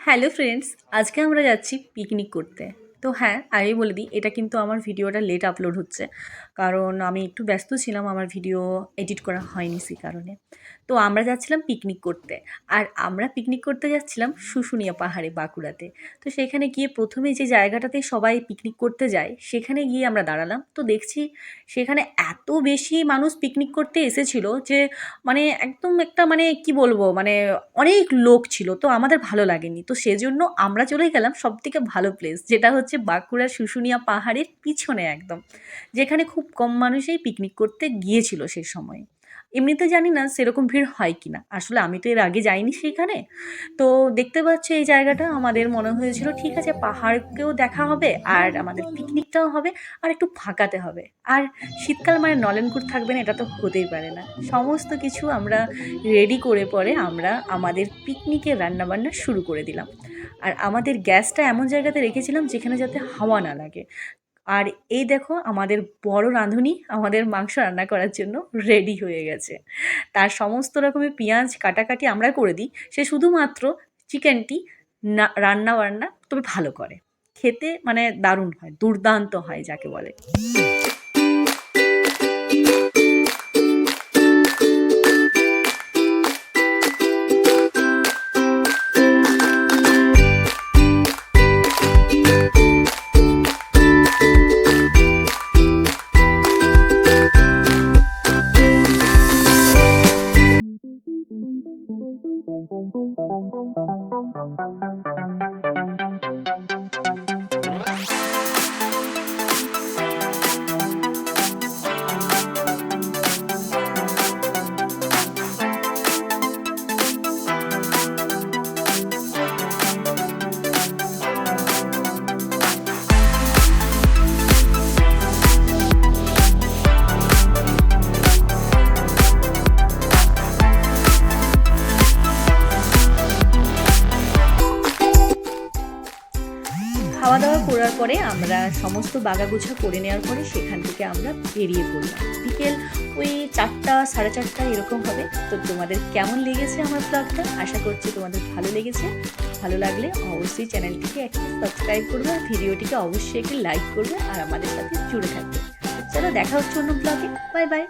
Hello friends, আজকে আমরা যাচ্ছি পিকনিক করতে। তো হ্যাঁ, আমি বলে দিই এটা কিন্তু আমার ভিডিওটা লেট আপলোড হচ্ছে, কারণ আমি একটু ব্যস্ত ছিলাম, আমার ভিডিও এডিট করা হয়নি সেই কারণে। তো আমরা যাচ্ছিলাম পিকনিক করতে, আর আমরা পিকনিক করতে যাচ্ছিলাম শুশুনিয়া পাহাড়ে, বাঁকুড়াতে। তো সেখানে গিয়ে প্রথমে যে জায়গাটাতে সবাই পিকনিক করতে যায় সেখানে গিয়ে আমরা দাঁড়ালাম। তো দেখছি সেখানে এত বেশি মানুষ পিকনিক করতে এসেছিল যে মানে একদম একটা মানে কি বলবো, মানে অনেক লোক ছিল। তো আমাদের ভালো লাগেনি, তো সেজন্য আমরা চলে গেলাম সব থেকে ভালো প্লেস, যেটা হচ্ছে বাঁকুড়ার শুশুনিয়া পাহাড়ের পিছনে একদম, যেখানে খুব কম মানুষই পিকনিক করতে গিয়েছিল সে সময়। এমনিতে জানি না সেরকম ভিড় হয় কি না, আসলে আমি তো এর আগে যাইনি সেখানে। তো দেখতে পাচ্ছি এই জায়গাটা আমাদের মনে হয়েছিল ঠিক আছে, পাহাড়কেও দেখা হবে আর আমাদের পিকনিকটাও হবে, আর একটু ফাঁকাতে হবে। আর শীতকাল মানে নলেনগুড় থাকবে না, এটা তো হতেই পারে না। সমস্ত কিছু আমরা রেডি করে পরে আমরা আমাদের পিকনিকের রান্নাবান্না শুরু করে দিলাম। আর আমাদের গ্যাসটা এমন জায়গাতে রেখেছিলাম যেখানে যাতে হাওয়া না লাগে। আর এই দেখো আমাদের বড় রাঁধুনি আমাদের মাংস রান্না করার জন্য রেডি হয়ে গেছে। তার সমস্ত রকমের পেঁয়াজ কাটাকাটি আমরা করে দিই, সে শুধুমাত্র চিকেনটি না রান্না বান্না তবে ভালো করে। খেতে মানে দারুণ হয়, দুর্দান্ত হয় যাকে বলে। খাওয়া দাওয়া করার পরে আমরা সমস্ত বাগাগুছা করে নেওয়ার পরে সেখান থেকে আমরা বেরিয়ে পড়লাম। বিকেল ওই 4টা 4:30 এরকম হবে। তো তোমাদের কেমন লেগেছে আমার ব্লগটা, আশা করছি তোমাদের ভালো লেগেছে। ভালো লাগলে অবশ্যই চ্যানেলটিকে একটু সাবস্ক্রাইব করবে, আর ভিডিওটিকে অবশ্যই একটি লাইক করবে, আর আমাদের সাথে জুড়ে থাকবে। চলো দেখা হচ্ছে অন্য ব্লগে। Bye bye.